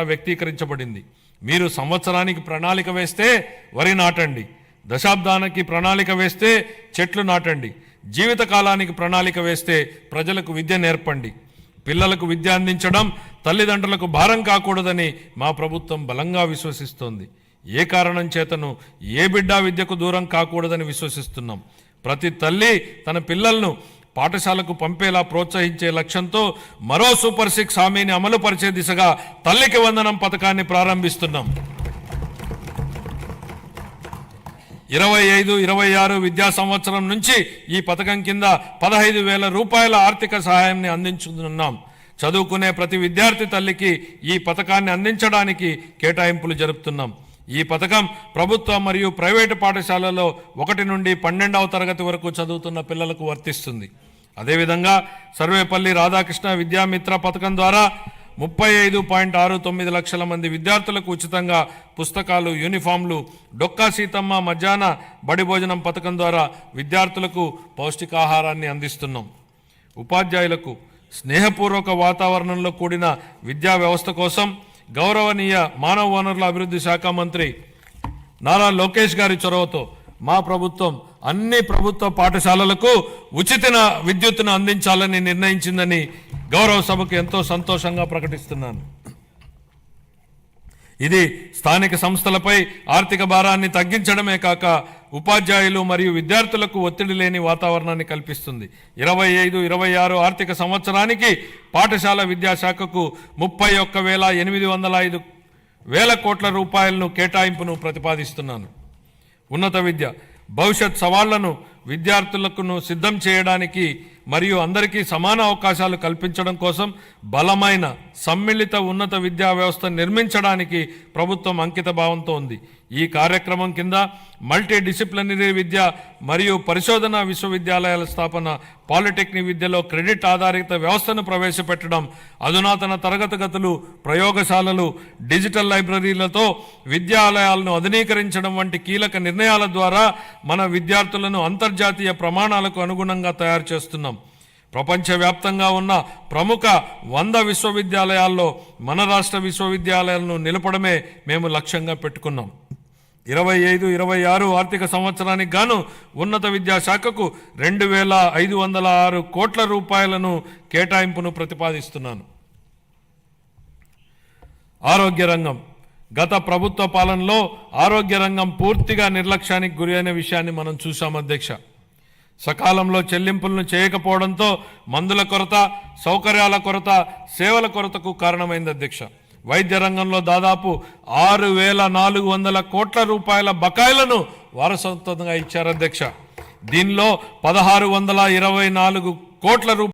వ్యక్తీకరించబడింది. మీరు సంవత్సరానికి ప్రణాళిక వేస్తే వరి నాటండి, దశాబ్దానికి ప్రణాళిక వేస్తే చెట్లు నాటండి, జీవితకాలానికి ప్రణాళిక వేస్తే ప్రజలకు విద్య నేర్పండి. పిల్లలకు విద్య అందించడం తల్లిదండ్రులకు భారం కాకూడదని మా ప్రభుత్వం బలంగా విశ్వసిస్తోంది. ఏ కారణం చేతను ఏ బిడ్డ విద్యకు దూరం కాకూడదని విశ్వసిస్తున్నాం. ప్రతి తల్లి తన పిల్లలను పాఠశాలకు పంపేలా ప్రోత్సహించే లక్ష్యంతో మరో సూపర్ 6 హామీని అమలు పరిచే దిశగా తల్లికి వందనం పథకాన్ని ప్రారంభిస్తున్నాం. 25-26 విద్యా సంవత్సరం నుంచి ఈ పథకం కింద 15,000 రూపాయల ఆర్థిక సహాయాన్ని అందించుతున్నాం. చదువుకునే ప్రతి విద్యార్థి తల్లికి ఈ పథకాన్ని అందించడానికి కేటాయింపులు జరుపుతున్నాం. ఈ పథకం ప్రభుత్వ మరియు ప్రైవేటు పాఠశాలలో 1 నుండి 12వ తరగతి వరకు చదువుతున్న పిల్లలకు వర్తిస్తుంది. అదేవిధంగా సర్వేపల్లి రాధాకృష్ణ విద్యామిత్ర పథకం ద్వారా 35.69 లక్షల మంది విద్యార్థులకు ఉచితంగా పుస్తకాలు, యూనిఫామ్లు, డొక్కా సీతమ్మ మధ్యాహ్న బడి భోజనం పథకం ద్వారా విద్యార్థులకు పౌష్టికాహారాన్ని అందిస్తున్నాం. ఉపాధ్యాయులకు స్నేహపూర్వక వాతావరణంలో కూడిన విద్యా వ్యవస్థ కోసం గౌరవనీయ మానవ వనరుల అభివృద్ధి శాఖ మంత్రి నారా లోకేష్ గారి చొరవతో మా ప్రభుత్వం అన్ని ప్రభుత్వ పాఠశాలలకు ఉచిత విద్యుత్తును అందించాలని నిర్ణయించిందని గౌరవ సభకు ఎంతో సంతోషంగా ప్రకటిస్తున్నాను. ఇది స్థానిక సంస్థలపై ఆర్థిక భారాన్ని తగ్గించడమే కాక ఉపాధ్యాయులు మరియు విద్యార్థులకు ఒత్తిడి లేని వాతావరణాన్ని కల్పిస్తుంది. 25-26 ఆర్థిక సంవత్సరానికి పాఠశాల విద్యాశాఖకు 31,805 వేల కోట్ల రూపాయలను కేటాయింపును ప్రతిపాదిస్తున్నాను. ఉన్నత విద్య భవిష్యత్ సవాళ్లను విద్యార్థులకు సిద్ధం చేయడానికి మరియు అందరికీ సమాన అవకాశాలు కల్పించడం కోసం బలమైన సమ్మిళిత ఉన్నత విద్యా వ్యవస్థ నిర్మించడానికి ప్రభుత్వం అంకిత భావంతో ఉంది. ఈ కార్యక్రమం కింద మల్టీ డిసిప్లినరీ విద్య మరియు పరిశోధన విశ్వవిద్యాలయాల స్థాపన, పాలిటెక్నిక్ విద్యలో క్రెడిట్ ఆధారిత వ్యవస్థను ప్రవేశపెట్టడం, అధునాతన తరగతి గదులు, ప్రయోగశాలలు, డిజిటల్ లైబ్రరీలతో విద్యాలయాలను ఆధునీకరించడం వంటి కీలక నిర్ణయాల ద్వారా మన విద్యార్థులను అంతర్జాతీయ ప్రమాణాలకు అనుగుణంగా తయారు చేస్తున్నాం. ప్రపంచవ్యాప్తంగా ఉన్న ప్రముఖ 100 విశ్వవిద్యాలయాల్లో మన రాష్ట్ర విశ్వవిద్యాలయాలను నిలపడమే మేము లక్ష్యంగా పెట్టుకున్నాం. 25-26 ఆర్థిక సంవత్సరానికి గాను ఉన్నత విద్యాశాఖకు 2,506 కోట్ల రూపాయలను కేటాయింపును ప్రతిపాదిస్తున్నాను. ఆరోగ్య రంగం గత ప్రభుత్వ పాలనలో ఆరోగ్య రంగం పూర్తిగా నిర్లక్ష్యానికి గురి అయిన విషయాన్ని మనం చూసాం అధ్యక్ష. సకాలంలో చెల్లింపులను చేయకపోవడంతో మందుల కొరత, సౌకర్యాల కొరత, సేవల కొరతకు కారణమైంది అధ్యక్ష. వైద్య రంగంలో దాదాపు 6,400 కోట్ల రూపాయల బకాయిలను వారసత్వంగా ఇచ్చారు అధ్యక్ష. దీనిలో 1,624 కోట్ల